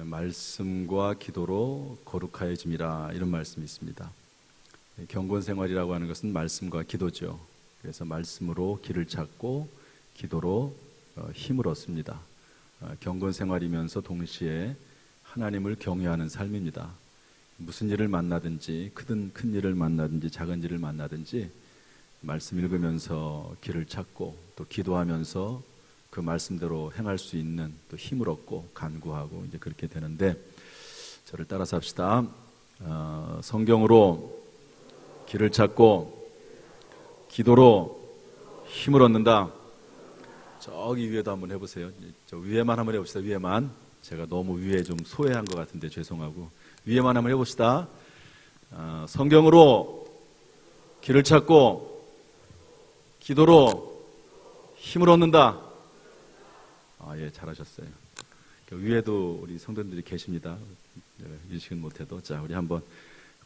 말씀과 기도로 거룩하여짐이라, 이런 말씀이 있습니다. 경건생활이라고 하는 것은 말씀과 기도죠. 그래서 말씀으로 길을 찾고 기도로 힘을 얻습니다. 경건생활이면서 동시에 하나님을 경외하는 삶입니다. 무슨 일을 만나든지, 큰 일을 만나든지 작은 일을 만나든지 말씀 읽으면서 길을 찾고 또 기도하면서 그 말씀대로 행할 수 있는 또 힘을 얻고 간구하고 이제 그렇게 되는데, 저를 따라서 합시다. 성경으로 길을 찾고 기도로 힘을 얻는다. 저기 위에도 한번 해보세요. 저 위에만 한번 해봅시다. 위에만. 제가 너무 위에 좀 소외한 것 같은데 죄송하고, 위에만 한번 해봅시다. 성경으로 길을 찾고 기도로 힘을 얻는다. 예, 잘하셨어요. 위에도 우리 성도님들이 계십니다. 일식은 못해도. 자, 우리 한번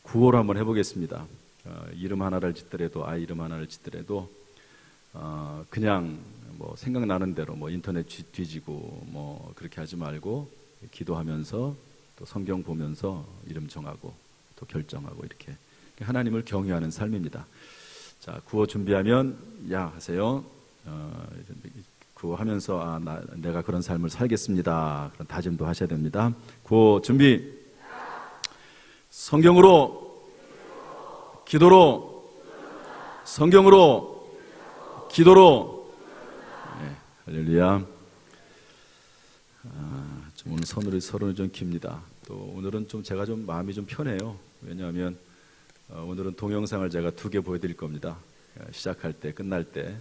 구호로 한번 해보겠습니다. 이름 하나를 짓더라도, 아이 이름 하나를 짓더라도, 그냥 뭐 생각나는 대로 뭐 인터넷 뒤지고 뭐 그렇게 하지 말고, 기도하면서 또 성경 보면서 이름 정하고 또 결정하고, 이렇게 하나님을 경외하는 삶입니다. 자, 구호 준비하면 야 하세요. 구호하면서 내가 그런 삶을 살겠습니다, 그런 다짐도 하셔야 됩니다. 구호 준비. 성경으로 기도로, 성경으로 기도로. 네, 할렐루야. 좀 오늘 서론이 좀 깁니다. 또 오늘은 좀 제가 좀 마음이 좀 편해요. 왜냐하면 오늘은 동영상을 제가 2개 보여드릴 겁니다. 시작할 때, 끝날 때.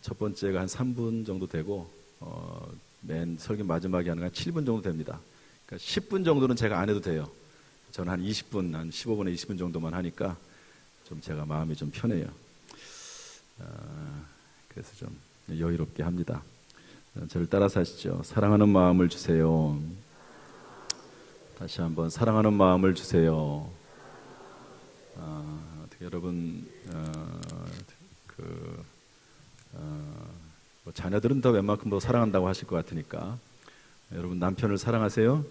첫 번째가 한 3분 정도 되고, 맨 설교 마지막에 하는 건 7분 정도 됩니다. 그러니까 10분 정도는 제가 안 해도 돼요. 저는 한 20분, 한 15분에 20분 정도만 하니까 좀 제가 마음이 좀 편해요. 그래서 좀 여유롭게 합니다. 저를 따라서 하시죠. 사랑하는 마음을 주세요. 다시 한번 사랑하는 마음을 주세요. 어떻게 여러분, 뭐 자녀들은 더 웬만큼 더 사랑한다고 하실 것 같으니까, 여러분 남편을 사랑하세요?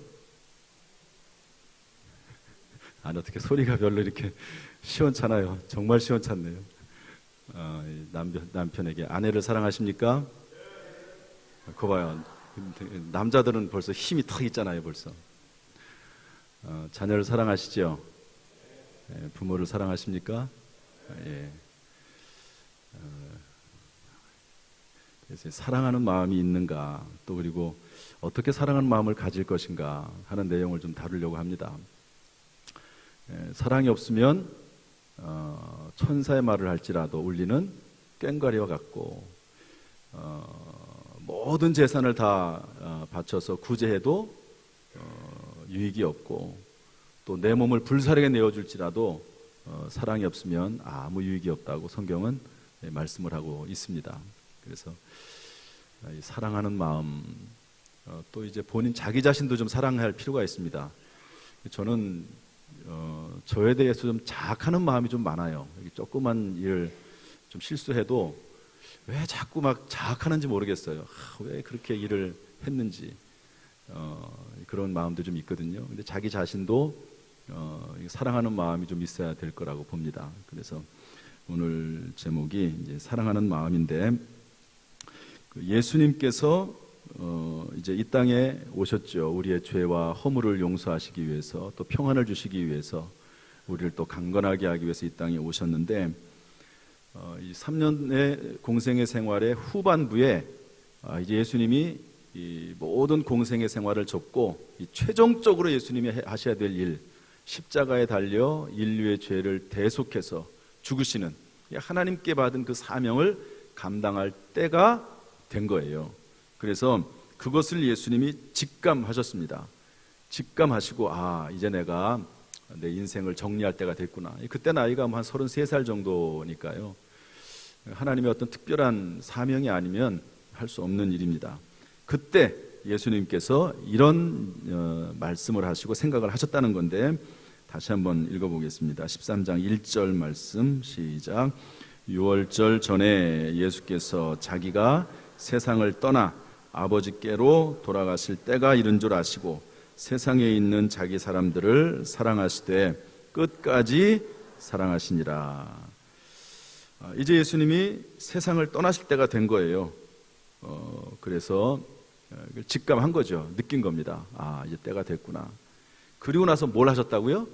아니, 어떻게 소리가 별로 이렇게 시원찮아요. 정말 시원찮네요. 남편에게 아내를 사랑하십니까? 그거 봐요. 남자들은 벌써 힘이 탁 있잖아요, 벌써. 자녀를 사랑하시죠? 부모를 사랑하십니까? 예. 그래서 사랑하는 마음이 있는가, 또 그리고 어떻게 사랑하는 마음을 가질 것인가 하는 내용을 좀 다루려고 합니다. 사랑이 없으면 천사의 말을 할지라도 울리는 꽹과리와 같고, 모든 재산을 다 바쳐서 구제해도 유익이 없고, 또 내 몸을 불사르게 내어줄지라도 사랑이 없으면 아무 유익이 없다고 성경은 말씀을 하고 있습니다. 그래서 이 사랑하는 마음, 또 이제 본인 자기 자신도 좀 사랑할 필요가 있습니다. 저는 저에 대해서 좀 자학하는 마음이 좀 많아요. 조그만 일 좀 실수해도 왜 자꾸 막 자학하는지 모르겠어요. 왜 그렇게 일을 했는지, 그런 마음도 좀 있거든요. 근데 자기 자신도 사랑하는 마음이 좀 있어야 될 거라고 봅니다. 그래서 오늘 제목이 이제 사랑하는 마음인데, 예수님께서 이제 이 땅에 오셨죠. 우리의 죄와 허물을 용서하시기 위해서, 또 평안을 주시기 위해서, 우리를 또 강건하게 하기 위해서 이 땅에 오셨는데, 이 3년의 공생의 생활의 후반부에 이제 예수님이 이 모든 공생의 생활을 접고, 이 최종적으로 예수님이 하셔야 될 일, 십자가에 달려 인류의 죄를 대속해서 죽으시는, 하나님께 받은 그 사명을 감당할 때가 된 거예요. 그래서 그것을 예수님이 직감하셨습니다. 직감하시고, 이제 내가 내 인생을 정리할 때가 됐구나. 그때 나이가 한 33살 정도니까요. 하나님의 어떤 특별한 사명이 아니면 할 수 없는 일입니다. 그때 예수님께서 이런 말씀을 하시고 생각을 하셨다는 건데, 다시 한번 읽어보겠습니다. 13장 1절 말씀 시작. 6월절 전에 예수께서 자기가 세상을 떠나 아버지께로 돌아가실 때가 이른 줄 아시고 세상에 있는 자기 사람들을 사랑하시되 끝까지 사랑하시니라. 이제 예수님이 세상을 떠나실 때가 된 거예요. 그래서 직감한 거죠. 느낀 겁니다. 아, 이제 때가 됐구나. 그리고 나서 뭘 하셨다고요?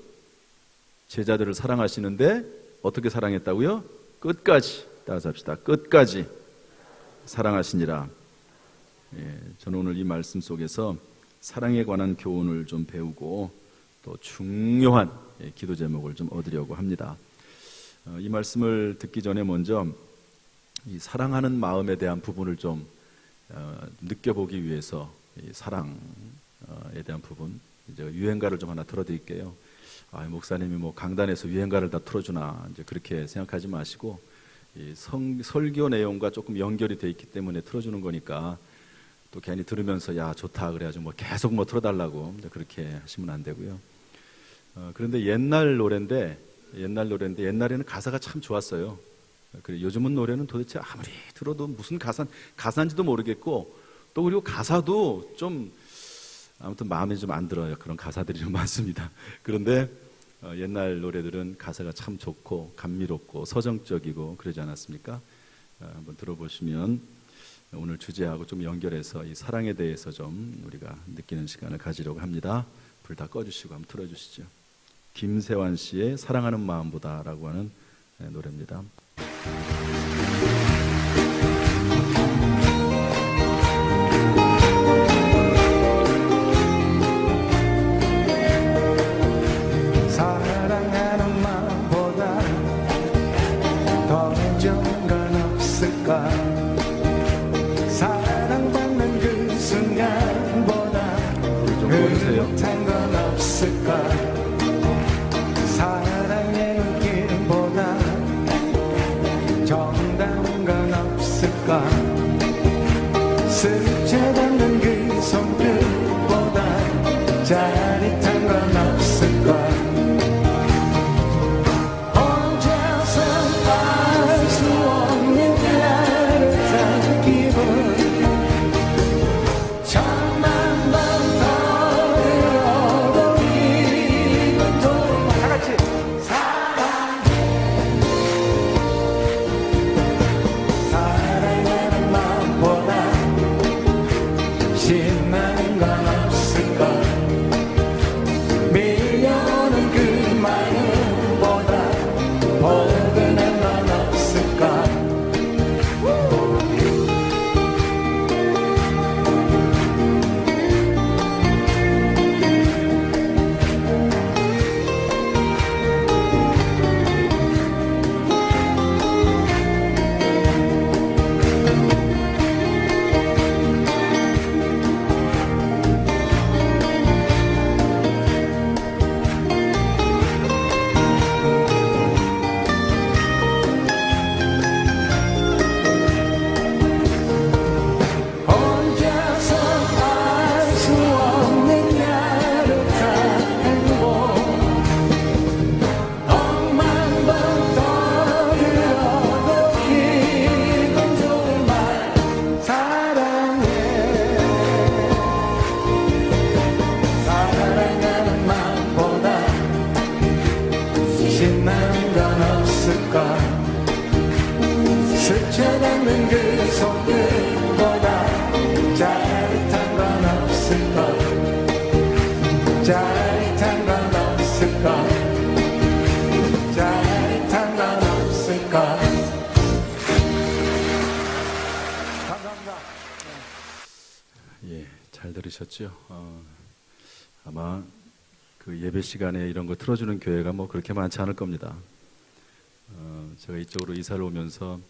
제자들을 사랑하시는데 어떻게 사랑했다고요? 끝까지. 따라서 합시다. 끝까지 사랑하시니라. 저는 오늘 이 말씀 속에서 사랑에 관한 교훈을 좀 배우고 또 중요한 기도 제목을 좀 얻으려고 합니다. 이 말씀을 듣기 전에 먼저 이 사랑하는 마음에 대한 부분을 좀 느껴보기 위해서 이 사랑에 대한 부분, 이제 유행가를 좀 하나 틀어드릴게요. 목사님이 뭐 강단에서 유행가를 다 틀어주나 이제 그렇게 생각하지 마시고 이 설교 내용과 조금 연결이 돼 있기 때문에 틀어주는 거니까 또 괜히 들으면서 야 좋다 그래가지고 뭐 계속 뭐 틀어달라고 그렇게 하시면 안 되고요. 그런데 옛날 노래인데 옛날에는 가사가 참 좋았어요. 그리고 요즘은 노래는 도대체 아무리 들어도 무슨 가사인지도 모르겠고 또 그리고 가사도 좀 아무튼 마음에 좀 안 들어요. 그런 가사들이 좀 많습니다. 그런데 옛날 노래들은 가사가 참 좋고 감미롭고 서정적이고 그러지 않았습니까? 한번 들어보시면 오늘 주제하고 좀 연결해서 이 사랑에 대해서 좀 우리가 느끼는 시간을 가지려고 합니다. 불 다 꺼주시고 한번 틀어주시죠. 김세환 씨의 사랑하는 마음보다라고 하는 노래입니다. 사랑하는 마음보다 더 좋은 건 없을까? 사랑받는 그 순간보다 흐뭇한 건 없을까? 사랑의 눈길보다 정다운 건 없을까? 스쳐닿는 그 손끝보다 짜릿한 건 없을까? 혼자서 알 수 없는 따뜻한 기분 천만 번 더 들어도 이것도 다같이 사랑하는 마음보다 신나는 건 없을까? 밀려오는 그 마음보다 포근한 건 없을까? 혼자서 알 수 없는 야릇한 행복 억만 번 떠들어도 기분 좋은 말 사랑해 사랑하는 마음보다 신나는 건 없을까? 스쳐닿는 그 손끝보다 짜릿한 건 없을까? 짜릿한 건 없을까? 짜릿한 건 없을까? 감사합니다. 잘 들으셨죠? 아마 그 예배 시간에 이런 거 틀어주는 교회가 뭐 그렇게 많지 않을 겁니다. 제가 이쪽으로 이사를 오면서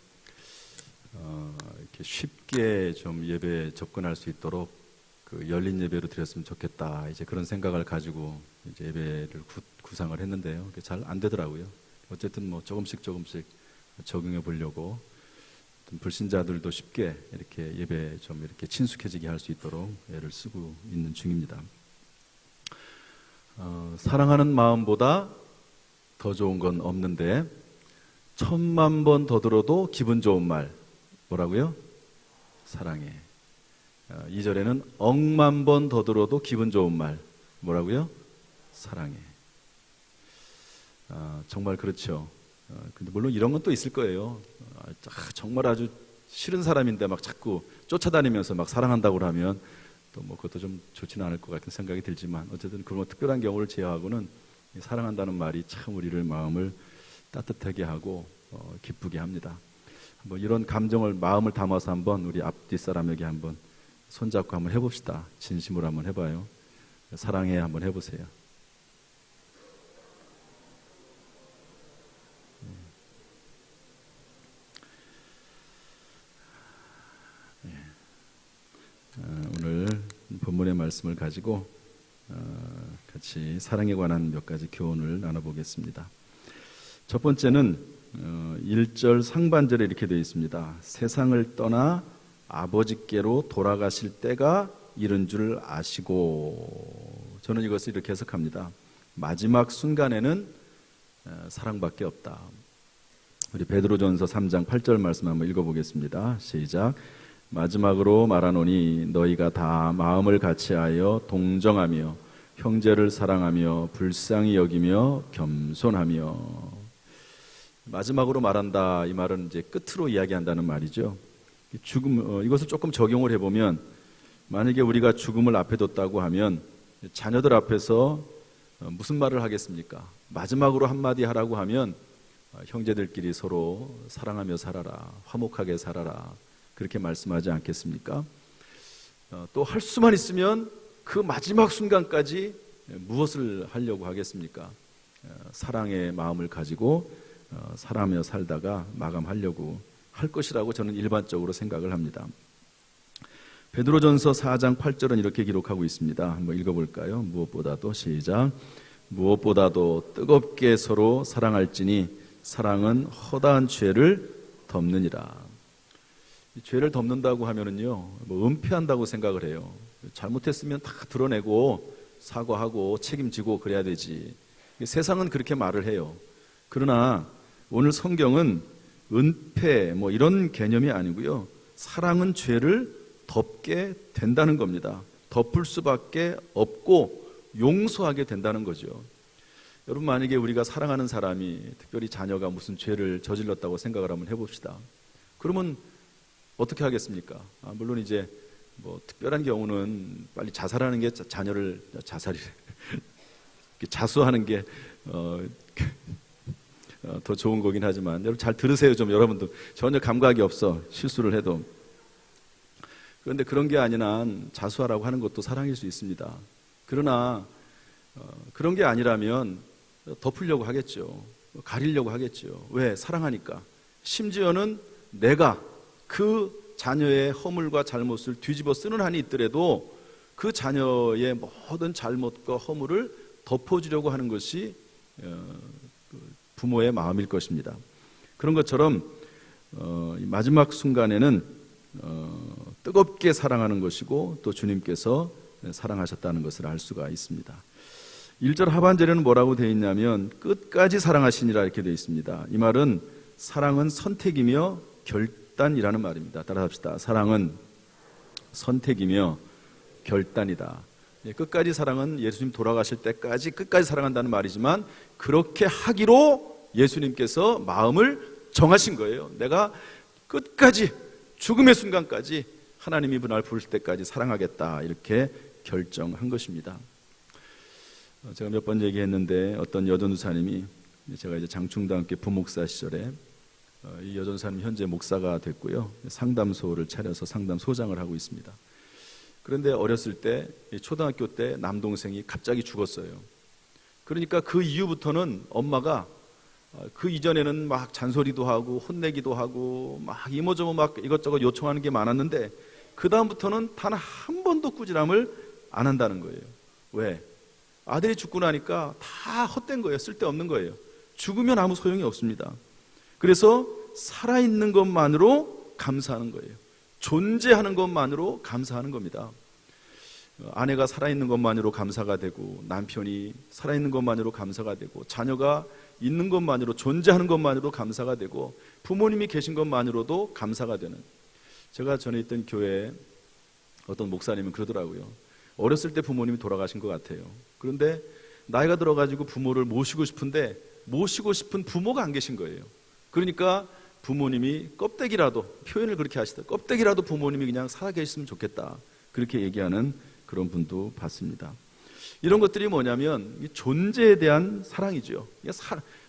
이렇게 쉽게 좀 예배에 접근할 수 있도록 그 열린 예배로 드렸으면 좋겠다. 이제 그런 생각을 가지고 이제 예배를 구상을 했는데요. 잘 안 되더라고요. 어쨌든 뭐 조금씩 적용해 보려고 불신자들도 쉽게 이렇게 예배에 좀 이렇게 친숙해지게 할 수 있도록 애를 쓰고 있는 중입니다. 사랑하는 마음보다 더 좋은 건 없는데 1000만 번 더 들어도 기분 좋은 말 뭐라고요? 사랑해. 2절에는 억만 번 더 들어도 기분 좋은 말. 뭐라고요? 사랑해. 정말 그렇죠. 근데 물론 이런 건 또 있을 거예요. 정말 아주 싫은 사람인데 막 자꾸 쫓아다니면서 막 사랑한다고 하면 또 뭐 그것도 좀 좋지는 않을 것 같은 생각이 들지만, 어쨌든 그런 특별한 경우를 제외하고는 사랑한다는 말이 참 우리를 마음을 따뜻하게 하고 기쁘게 합니다. 한번 이런 감정을 마음을 담아서 한번 우리 앞뒤 사람에게 한번 손잡고 한번 해봅시다. 진심으로 한번 해봐요. 사랑해 한번 해보세요. 오늘 본문의 말씀을 가지고 같이 사랑에 관한 몇 가지 교훈을 나눠보겠습니다. 첫 번째는 1절 상반절에 이렇게 되어 있습니다. 세상을 떠나 아버지께로 돌아가실 때가 이른 줄 아시고. 저는 이것을 이렇게 해석합니다. 마지막 순간에는 사랑밖에 없다. 우리 베드로전서 3장 8절 말씀 한번 읽어보겠습니다. 시작. 마지막으로 말하노니 너희가 다 마음을 같이하여 동정하며 형제를 사랑하며 불쌍히 여기며 겸손하며. 마지막으로 말한다, 이 말은 이제 끝으로 이야기한다는 말이죠. 이것을 조금 적용을 해보면, 만약에 우리가 죽음을 앞에 뒀다고 하면 자녀들 앞에서 무슨 말을 하겠습니까? 마지막으로 한마디 하라고 하면 형제들끼리 서로 사랑하며 살아라, 화목하게 살아라, 그렇게 말씀하지 않겠습니까? 또 할 수만 있으면 그 마지막 순간까지 무엇을 하려고 하겠습니까? 사랑의 마음을 가지고 살아가며 살다가 마감하려고 할 것이라고 저는 일반적으로 생각을 합니다. 베드로전서 4장 8절은 이렇게 기록하고 있습니다. 한번 읽어볼까요? 무엇보다도 시작. 무엇보다도 뜨겁게 서로 사랑할지니 사랑은 허다한 죄를 덮느니라. 죄를 덮는다고 하면은요, 뭐 은폐한다고 생각을 해요. 잘못했으면 다 드러내고 사과하고 책임지고 그래야 되지. 세상은 그렇게 말을 해요. 그러나 오늘 성경은 은폐 뭐 이런 개념이 아니고요, 사랑은 죄를 덮게 된다는 겁니다. 덮을 수밖에 없고 용서하게 된다는 거죠. 여러분, 만약에 우리가 사랑하는 사람이, 특별히 자녀가 무슨 죄를 저질렀다고 생각을 한번 해봅시다. 그러면 어떻게 하겠습니까? 물론 이제 뭐 특별한 경우는 빨리 자살하는 게 자녀를 자수하는 게 더 좋은 거긴 하지만, 여러분 잘 들으세요. 좀 여러분도 전혀 감각이 없어, 실수를 해도. 그런데 그런 게 아닌 한 자수하라고 하는 것도 사랑일 수 있습니다. 그러나 그런 게 아니라면 덮으려고 하겠죠. 가리려고 하겠죠. 왜? 사랑하니까. 심지어는 내가 그 자녀의 허물과 잘못을 뒤집어 쓰는 한이 있더라도 그 자녀의 모든 잘못과 허물을 덮어주려고 하는 것이 부모의 마음일 것입니다. 그런 것처럼 마지막 순간에는 뜨겁게 사랑하는 것이고, 또 주님께서 사랑하셨다는 것을 알 수가 있습니다. 1절 하반절에는 뭐라고 되어 있냐면 끝까지 사랑하시니라 이렇게 되어 있습니다. 이 말은 사랑은 선택이며 결단이라는 말입니다. 따라합시다. 사랑은 선택이며 결단이다. 끝까지 사랑은 예수님 돌아가실 때까지 끝까지 사랑한다는 말이지만, 그렇게 하기로 예수님께서 마음을 정하신 거예요. 내가 끝까지, 죽음의 순간까지 하나님이 날 부르실 때까지 사랑하겠다, 이렇게 결정한 것입니다. 제가 몇 번 얘기했는데, 어떤 여전도사님이, 제가 이제 장충당교회 부목사 시절에 이 여전도사님 현재 목사가 됐고요, 상담소를 차려서 상담소장을 하고 있습니다. 그런데 어렸을 때, 초등학교 때 남동생이 갑자기 죽었어요. 그러니까 그 이후부터는 엄마가, 그 이전에는 막 잔소리도 하고 혼내기도 하고 막 이모저모 막 이것저것 요청하는 게 많았는데, 그 다음부터는 단 한 번도 꾸지람을 안 한다는 거예요. 왜? 아들이 죽고 나니까 다 헛된 거예요. 쓸데없는 거예요. 죽으면 아무 소용이 없습니다. 그래서 살아있는 것만으로 감사하는 거예요. 존재하는 것만으로 감사하는 겁니다. 아내가 살아있는 것만으로 감사가 되고, 남편이 살아있는 것만으로 감사가 되고, 자녀가 있는 것만으로, 존재하는 것만으로 감사가 되고, 부모님이 계신 것만으로도 감사가 되는. 제가 전에 있던 교회에 어떤 목사님은 그러더라고요. 어렸을 때 부모님이 돌아가신 것 같아요. 그런데 나이가 들어가지고 부모를 모시고 싶은데 모시고 싶은 부모가 안 계신 거예요. 그러니까 부모님이 껍데기라도, 표현을 그렇게 하시더라고요. 껍데기라도 부모님이 그냥 살아계셨으면 좋겠다, 그렇게 얘기하는 그런 분도 봤습니다. 이런 것들이 뭐냐면 존재에 대한 사랑이죠.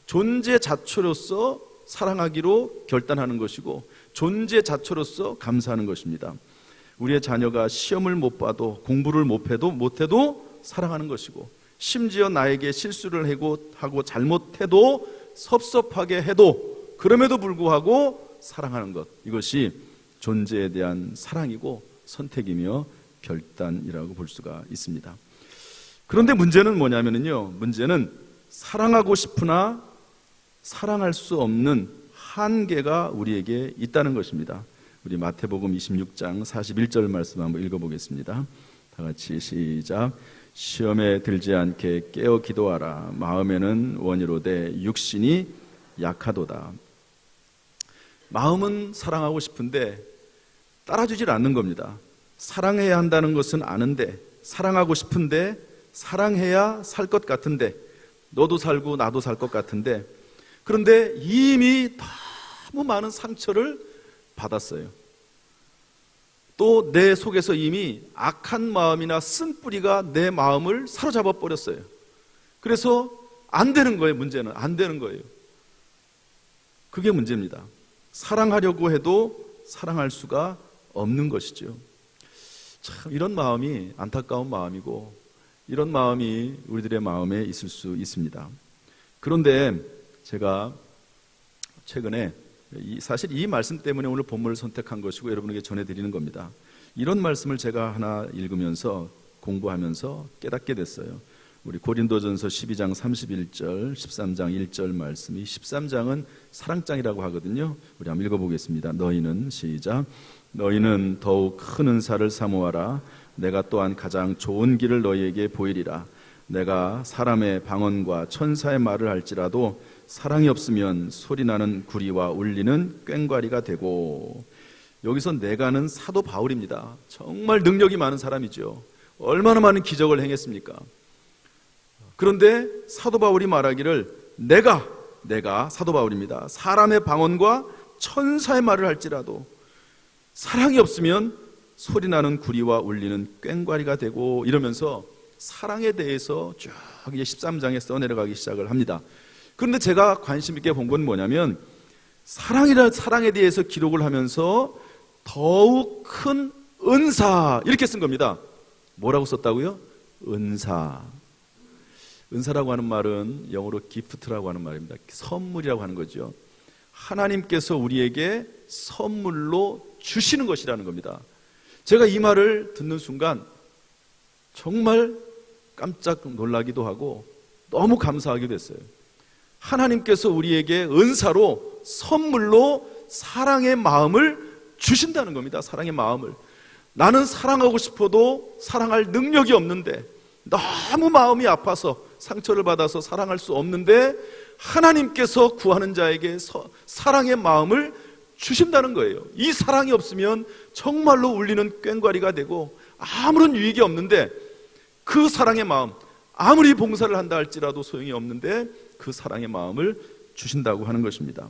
존재 자체로서 사랑하기로 결단하는 것이고 존재 자체로서 감사하는 것입니다. 우리의 자녀가 시험을 못 봐도, 공부를 못해도 사랑하는 것이고, 심지어 나에게 실수를 하고 잘못해도, 섭섭하게 해도, 그럼에도 불구하고 사랑하는 것, 이것이 존재에 대한 사랑이고 선택이며 결단이라고 볼 수가 있습니다. 그런데 문제는 뭐냐면요, 문제는 사랑하고 싶으나 사랑할 수 없는 한계가 우리에게 있다는 것입니다. 우리 마태복음 26장 41절 말씀 한번 읽어보겠습니다. 다 같이 시작. 시험에 들지 않게 깨어 기도하라. 마음에는 원이로되 육신이 약하도다. 마음은 사랑하고 싶은데 따라주질 않는 겁니다. 사랑해야 한다는 것은 아는데, 사랑하고 싶은데, 사랑해야 살 것 같은데, 너도 살고 나도 살 것 같은데, 그런데 이미 너무 많은 상처를 받았어요. 또 내 속에서 이미 악한 마음이나 쓴뿌리가 내 마음을 사로잡아 버렸어요. 그래서 안 되는 거예요. 문제는 안 되는 거예요. 그게 문제입니다. 사랑하려고 해도 사랑할 수가 없는 것이죠. 참 이런 마음이 안타까운 마음이고, 이런 마음이 우리들의 마음에 있을 수 있습니다. 그런데 제가 최근에 사실 이 말씀 때문에 오늘 본문을 선택한 것이고 여러분에게 전해드리는 겁니다. 이런 말씀을 제가 하나 읽으면서 공부하면서 깨닫게 됐어요. 우리 고린도전서 12장 31절, 13장 1절 말씀이, 13장은 사랑장이라고 하거든요. 우리 한번 읽어보겠습니다. 너희는, 시작. 너희는 더욱 큰 은사를 사모하라. 내가 또한 가장 좋은 길을 너희에게 보이리라. 내가 사람의 방언과 천사의 말을 할지라도 사랑이 없으면 소리나는 구리와 울리는 꽹과리가 되고. 여기서 내가는 사도 바울입니다. 정말 능력이 많은 사람이죠. 얼마나 많은 기적을 행했습니까? 그런데 사도 바울이 말하기를 내가 사도 바울입니다. 사람의 방언과 천사의 말을 할지라도 사랑이 없으면 소리나는 구리와 울리는 꽹과리가 되고, 이러면서 사랑에 대해서 쭉 이제 13장에 써내려가기 시작을 합니다. 그런데 제가 관심 있게 본 건 뭐냐면, 사랑에 대해서 기록을 하면서 더욱 큰 은사, 이렇게 쓴 겁니다. 뭐라고 썼다고요? 은사. 은사라고 하는 말은 영어로 기프트라고 하는 말입니다. 선물이라고 하는 거죠. 하나님께서 우리에게 선물로 주시는 것이라는 겁니다. 제가 이 말을 듣는 순간 정말 깜짝 놀라기도 하고 너무 감사하기도 했어요. 하나님께서 우리에게 은사로, 선물로 사랑의 마음을 주신다는 겁니다. 사랑의 마음을. 나는 사랑하고 싶어도 사랑할 능력이 없는데, 너무 마음이 아파서 상처를 받아서 사랑할 수 없는데, 하나님께서 구하는 자에게 사랑의 마음을 주신다는 거예요. 이 사랑이 없으면 정말로 울리는 꽹과리가 되고 아무런 유익이 없는데, 그 사랑의 마음, 아무리 봉사를 한다 할지라도 소용이 없는데 그 사랑의 마음을 주신다고 하는 것입니다.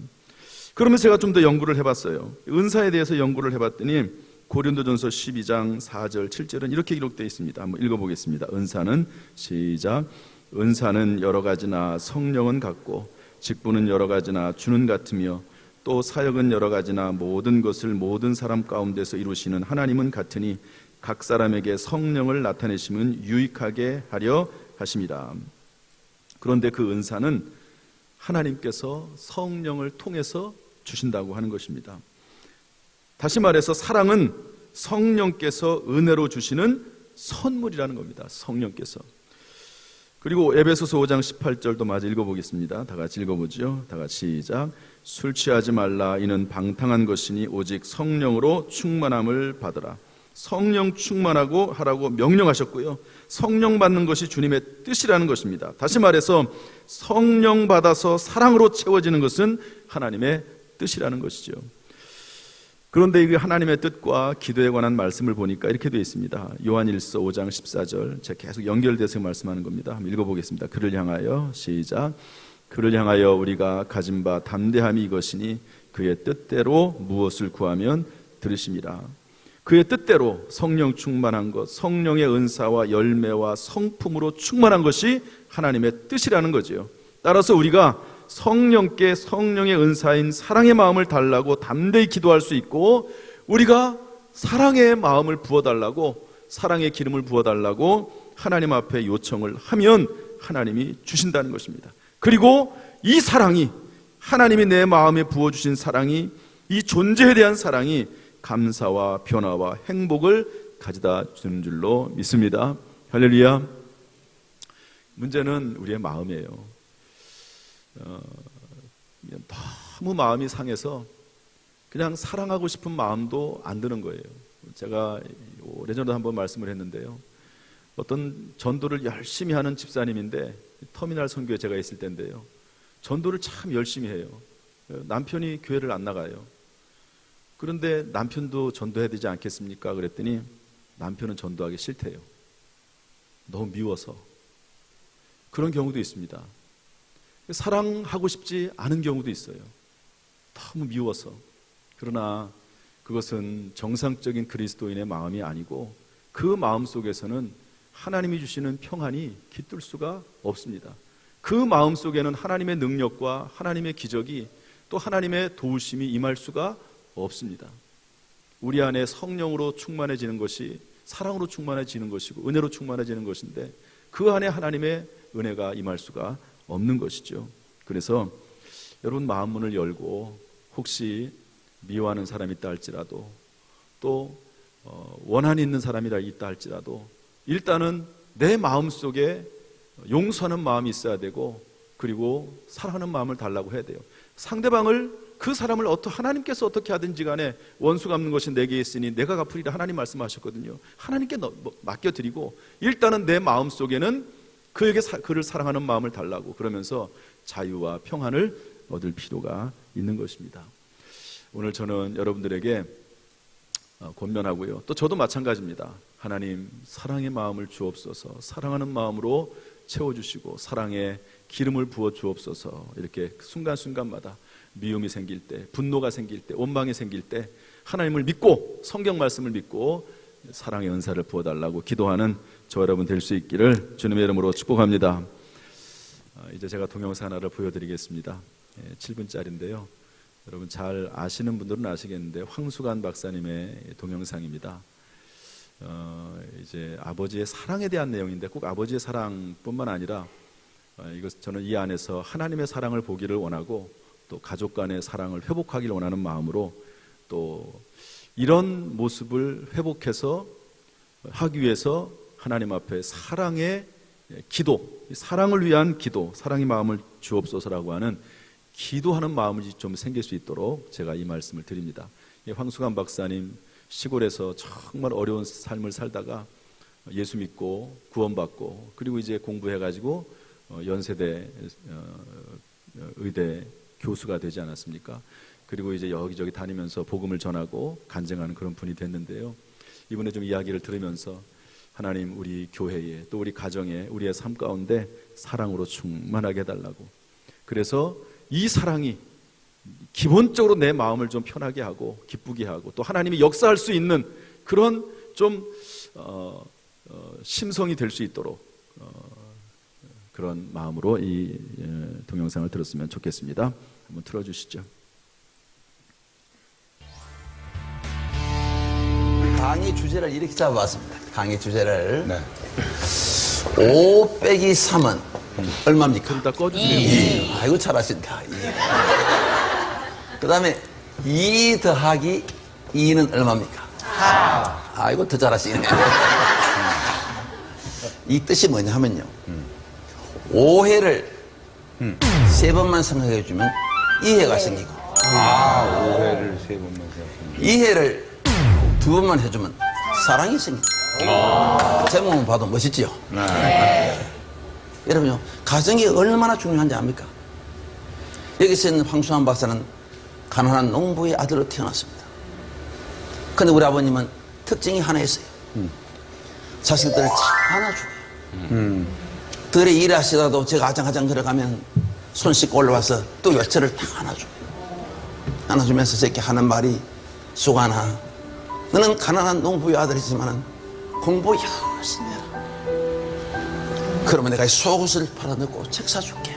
그러면 제가 좀 더 연구를 해봤어요. 은사에 대해서 연구를 해봤더니 고린도전서 12장 4절 7절은 이렇게 기록되어 있습니다. 한번 읽어보겠습니다. 은사는, 시작. 은사는 여러 가지나 성령은 같고 직분은 여러 가지나 주는 같으며 또 사역은 여러 가지나 모든 것을 모든 사람 가운데서 이루시는 하나님은 같으니 각 사람에게 성령을 나타내시면 유익하게 하려 하심이라. 그런데 그 은사는 하나님께서 성령을 통해서 주신다고 하는 것입니다. 다시 말해서 사랑은 성령께서 은혜로 주시는 선물이라는 겁니다. 성령께서. 그리고 에베소서 5장 18절도 마저 읽어보겠습니다. 다 같이 읽어보죠. 다 같이 시작. 술 취하지 말라. 이는 방탕한 것이니 오직 성령으로 충만함을 받으라. 성령 충만하고 하라고 명령하셨고요. 성령 받는 것이 주님의 뜻이라는 것입니다. 다시 말해서 성령 받아서 사랑으로 채워지는 것은 하나님의 뜻이라는 것이죠. 그런데 이 하나님의 뜻과 기도에 관한 말씀을 보니까 이렇게 되어 있습니다. 요한일서 5장 14절, 제가 계속 연결돼서 말씀하는 겁니다. 한번 읽어보겠습니다. 그를 향하여, 시작. 그를 향하여 우리가 가진 바 담대함이 이것이니 그의 뜻대로 무엇을 구하면 들으심이라. 그의 뜻대로 성령 충만한 것, 성령의 은사와 열매와 성품으로 충만한 것이 하나님의 뜻이라는 거지요. 따라서 우리가 성령께 성령의 은사인 사랑의 마음을 달라고 담대히 기도할 수 있고, 우리가 사랑의 마음을 부어달라고, 사랑의 기름을 부어달라고 하나님 앞에 요청을 하면 하나님이 주신다는 것입니다. 그리고 이 사랑이, 하나님이 내 마음에 부어주신 사랑이, 이 존재에 대한 사랑이 감사와 변화와 행복을 가져다 주는 줄로 믿습니다. 할렐루야. 문제는 우리의 마음이에요. 너무 마음이 상해서 그냥 사랑하고 싶은 마음도 안 드는 거예요. 제가 오래전에 한번 말씀을 했는데요. 어떤 전도를 열심히 하는 집사님인데, 터미널 선교에 제가 있을 때인데요. 전도를 참 열심히 해요. 남편이 교회를 안 나가요. 그런데 남편도 전도해야 되지 않겠습니까? 그랬더니 남편은 전도하기 싫대요. 너무 미워서. 그런 경우도 있습니다. 사랑하고 싶지 않은 경우도 있어요. 너무 미워서. 그러나 그것은 정상적인 그리스도인의 마음이 아니고, 그 마음 속에서는 하나님이 주시는 평안이 깃들 수가 없습니다. 그 마음 속에는 하나님의 능력과 하나님의 기적이, 또 하나님의 도우심이 임할 수가 없습니다. 우리 안에 성령으로 충만해지는 것이 사랑으로 충만해지는 것이고 은혜로 충만해지는 것인데, 그 안에 하나님의 은혜가 임할 수가 없는 것이죠. 그래서 여러분, 마음 문을 열고 혹시 미워하는 사람이 있다 할지라도, 또 원한이 있는 사람이라 있다 할지라도, 일단은 내 마음 속에 용서하는 마음이 있어야 되고, 그리고 사랑하는 마음을 달라고 해야 돼요. 상대방을, 그 사람을 하나님께서 어떻게 하든지 간에 원수 갚는 것이 내게 있으니 내가 갚으리라 하나님 말씀하셨거든요. 하나님께 맡겨드리고, 일단은 내 마음 속에는 그를 사랑하는 마음을 달라고, 그러면서 자유와 평안을 얻을 필요가 있는 것입니다. 오늘 저는 여러분들에게 권면하고요, 또 저도 마찬가지입니다. 하나님, 사랑의 마음을 주옵소서, 사랑하는 마음으로 채워주시고 사랑의 기름을 부어 주옵소서. 이렇게 순간순간마다 미움이 생길 때, 분노가 생길 때, 원망이 생길 때 하나님을 믿고, 성경 말씀을 믿고 사랑의 은사를 부어달라고 기도하는 저 여러분 될 수 있기를 주님의 이름으로 축복합니다. 이제 제가 동영상 하나를 보여드리겠습니다. 7분짜리인데요. 여러분 잘 아시는 분들은 아시겠는데, 황수관 박사님의 동영상입니다. 이제 아버지의 사랑에 대한 내용인데, 꼭 아버지의 사랑뿐만 아니라 저는 이 안에서 하나님의 사랑을 보기를 원하고, 또 가족 간의 사랑을 회복하기를 원하는 마음으로, 또 이런 모습을 회복해서 하기 위해서 하나님 앞에 사랑의 기도, 사랑을 위한 기도, 사랑의 마음을 주옵소서라고 하는 기도하는 마음이 좀 생길 수 있도록 제가 이 말씀을 드립니다. 황수관 박사님 시골에서 정말 어려운 삶을 살다가 예수 믿고 구원받고, 그리고 이제 공부해가지고 연세대 의대 교수가 되지 않았습니까? 그리고 이제 여기저기 다니면서 복음을 전하고 간증하는 그런 분이 됐는데요. 이분의 좀 이야기를 들으면서 하나님, 우리 교회에, 또 우리 가정에, 우리의 삶 가운데 사랑으로 충만하게 해달라고, 그래서 이 사랑이 기본적으로 내 마음을 좀 편하게 하고 기쁘게 하고, 또 하나님이 역사할 수 있는 그런 좀 심성이 될 수 있도록 그런 마음으로 이 동영상을 들었으면 좋겠습니다. 한번 틀어주시죠. 강의 주제를 이렇게 잡아봤습니다. 강의 주제를 5 빼기 3은 얼마입니까? 좀 다 꺼주세요. 아이고 잘하신다. 그 다음에 2 더하기 2는 얼마입니까? 아이고 더 잘하시네. 이 뜻이 뭐냐 하면요, 5회를 3번만 생각해 주면 2회가 생기고, 5회를 3번만 생각합니다. 2회를 2번만 해주면 사랑이 생깁니다. 제목만 봐도 멋있지요? 여러분요, 가정이 얼마나 중요한지 압니까? 여기서 있는 황수환 박사는 가난한 농부의 아들로 태어났습니다. 근데 우리 아버님은 특징이 하나 있어요. 자식들을 잘 안아줘요. 들에 일하시다도 제가 아장아장 들어가면 손 씻고 올라와서 또 열차를 탁 안아줘요. 안아주면서 저렇게 하는 말이, 수관아, 너는 가난한 농부의 아들이지만 공부 열심히 해라. 그러면 내가 속옷을 팔아넣고 책 사줄게.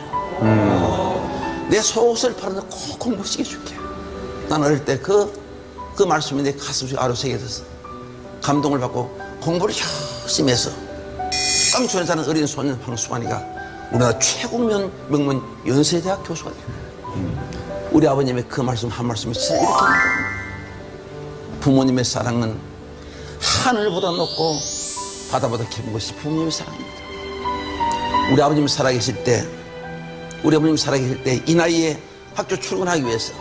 내 속옷을 팔아넣고 꼭 공부시켜줄게. 난 어릴 때 그 말씀이 내 가슴속에 아로새겨져서 감동을 받고 공부를 열심히 해서 깡촌에 사는 어린 소년 황수관이가 우리나라 최고 명문 연세대학 교수가 돼요. 우리 아버님의 그 말씀 한 말씀이 진짜 이렇게 합니다. 부모님의 사랑은 하늘보다 높고 바다보다 깊은 것이 부모님의 사랑입니다. 우리 아버님 살아계실 때 이 나이에 학교 출근하기 위해서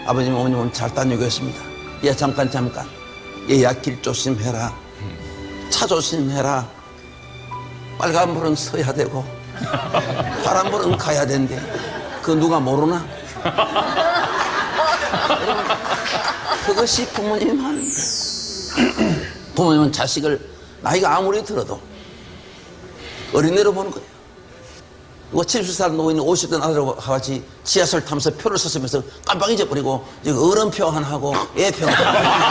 아버님 어머님은 잘 다녀오겠습니다. 얘 잠깐 얘야 길 조심해라, 차 조심해라, 빨간불은 서야 되고 파란불은 가야 된대. 그거 누가 모르나? 그것이 부모님의 마음입니다. 부모님은 자식을 나이가 아무리 들어도 어린애로 보는 거예요. 70살 노인 50대 아들하고 같이 지하철 타면서 표를 썼으면서 깜빡 잊어버리고 어른표 하나 하고 애표 하나 하고.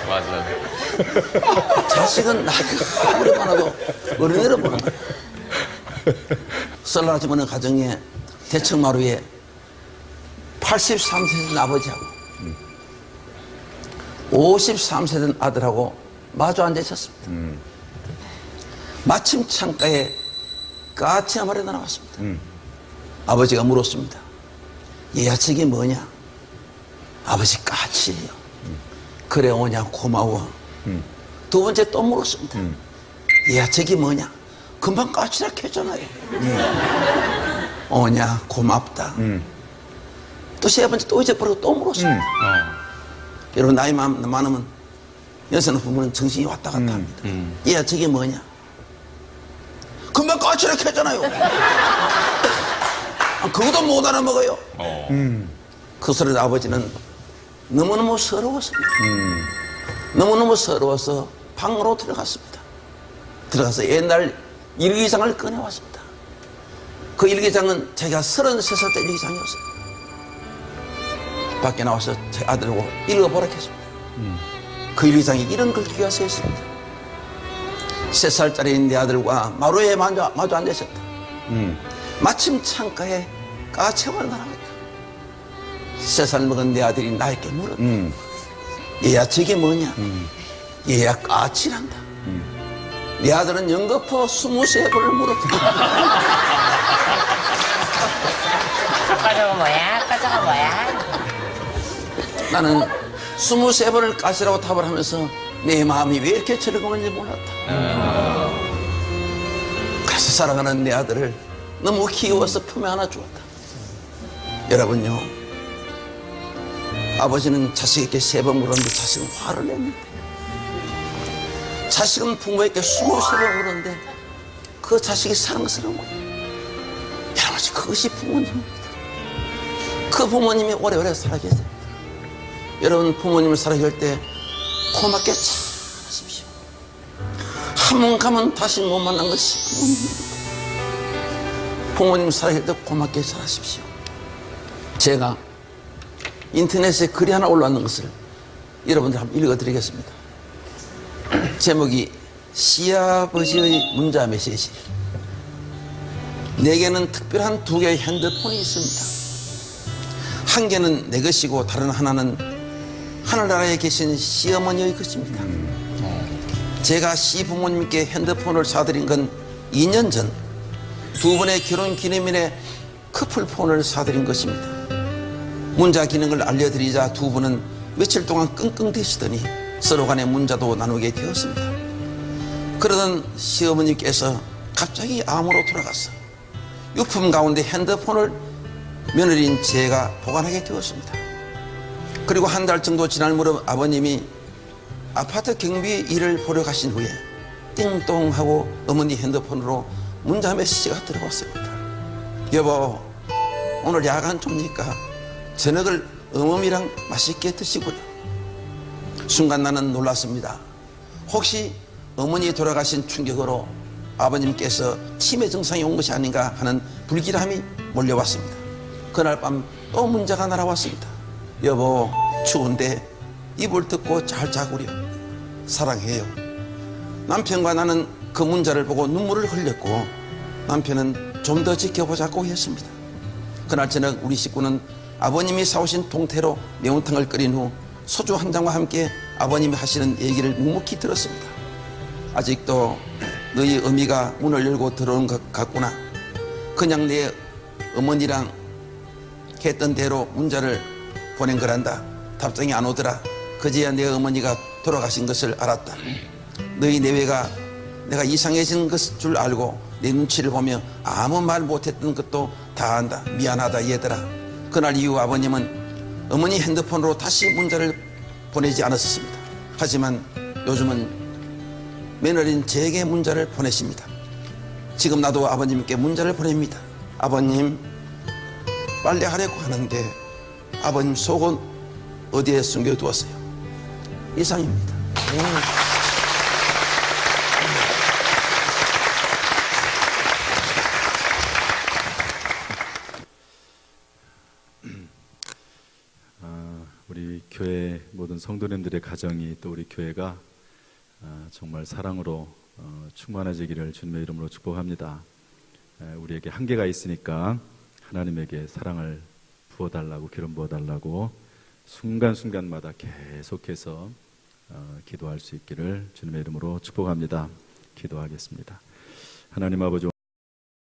맞아. 자식은 나이가 아무리 많아도 어린애로 보는 거예요. 설날 아침 어느 가정에 대청마루에 83세 된 아버지하고 53세 된 아들하고 마주 앉아 있었습니다. 마침 창가에 까치 한 마리가 나왔습니다. 아버지가 물었습니다. 얘야 저게 뭐냐? 아버지 까치예요. 그래 오냐 고마워. 두 번째 또 물었습니다. 얘야 저게 뭐냐? 금방 까치라 했잖아요. 오냐 고맙다. 또 세 번째 또 잊어버리고 또 물었습니다. 여러분 나이 많으면 연세는 부모는 정신이 왔다 갔다 합니다. 얘야 저게 뭐냐? 금방 까치라 했잖아요. 그것도 못 알아먹어요. 그 소리를 아버지는 너무너무 서러웠습니다. 너무너무 서러워서 방으로 들어갔습니다. 들어가서 옛날 일기장을 꺼내왔습니다. 그 일기장은 제가 33살 때 일기장이었어요. 밖에 나와서 제 아들하고 읽어보라 했습니다. 그 일기장에 이런 글귀가 써 있습니다. 3살짜리 내 아들과 마루에 마주 앉아 있었다. 마침 창가에 까치가 날아왔다. 3살 먹은 내 아들이 나에게 물었다. 얘야 저게 뭐냐? 얘야 까치란다. 내 아들은 연거푸 23번을 물었다. 아까 뭐야? 아까 뭐야? 나는 23번을 까치라고 답을 하면서 내 마음이 왜 이렇게 즐거운지 몰랐다. 그래서 사랑하는 내 아들을 너무 귀여워서 품에 안아 주었다. 여러분요, 아버지는 자식에게 3번 물었는데 자식은 화를 냅니다. 자식은 부모에게 23번 물었는데 그 자식이 사랑스러운 거예요. 여러분, 그것이 부모님입니다. 그 부모님이 오래오래 살아계세요. 여러분, 부모님을 살아계실 때 고맙게 잘 하십시오. 한 번 가면 다시 못 만난 것이 부모님입니다. 부모님 살아계실 때 고맙게 잘 하십시오. 제가 인터넷에 글이 하나 올라왔는 것을 여러분들 한번 읽어드리겠습니다. 제목이 시아버지의 문자 메시지. 내게는 특별한 2개의 핸드폰이 있습니다. 한 개는 내 것이고 다른 하나는 하늘나라에 계신 시어머니의 것입니다. 제가 시부모님께 핸드폰을 사드린 건 2년 전 2분의 결혼 기념일에 커플폰을 사드린 것입니다. 문자 기능을 알려드리자 2분은 며칠 동안 끙끙대시더니 서로 간에 문자도 나누게 되었습니다. 그러던 시어머니께서 갑자기 암으로 돌아가서 유품 가운데 핸드폰을 며느리인 제가 보관하게 되었습니다. 그리고 한 달 정도 지날 무렵 아버님이 아파트 경비 일을 보러 가신 후에 띵동 하고 어머니 핸드폰으로 문자 메시지가 들어왔습니다. 여보, 오늘 야간 좁니까? 저녁을 어머니랑 맛있게 드시고요. 순간 나는 놀랐습니다. 혹시 어머니 돌아가신 충격으로 아버님께서 치매 증상이 온 것이 아닌가 하는 불길함이 몰려왔습니다. 그날 밤 또 문자가 날아왔습니다. 여보, 추운데 이불 덮고 잘 자구려. 사랑해요. 남편과 나는 그 문자를 보고 눈물을 흘렸고 남편은 좀 더 지켜보자고 했습니다. 그날 저녁 우리 식구는 아버님이 사오신 동태로 매운탕을 끓인 후 소주 한 잔과 함께 아버님이 하시는 얘기를 묵묵히 들었습니다. 아직도 너희 어미가 문을 열고 들어온 것 같구나. 그냥 내 어머니랑 했던 대로 문자를 보낸 거란다. 답장이 안 오더라. 그제야 내 어머니가 돌아가신 것을 알았다. 너희 내외가 내가 이상해진 것 줄 알고 내 눈치를 보며 아무 말 못했던 것도 다 안다. 미안하다 얘들아. 그날 이후 아버님은 어머니 핸드폰으로 다시 문자를 보내지 않았습니다. 하지만 요즘은 며느리인 제게 문자를 보내십니다. 지금 나도 아버님께 문자를 보냅니다. 아버님, 빨래하려고 하는데 아버님 속은 어디에 숨겨두었어요? 이상입니다. 우리 교회 모든 성도님들의 가정이 또 우리 교회가 정말 사랑으로 충만해지기를 주님의 이름으로 축복합니다. 우리에게 한계가 있으니까 하나님에게 사랑을 부어달라고, 기름 부어달라고 순간순간마다 계속해서 기도할 수 있기를 주님의 이름으로 축복합니다. 기도하겠습니다. 하나님 아버지,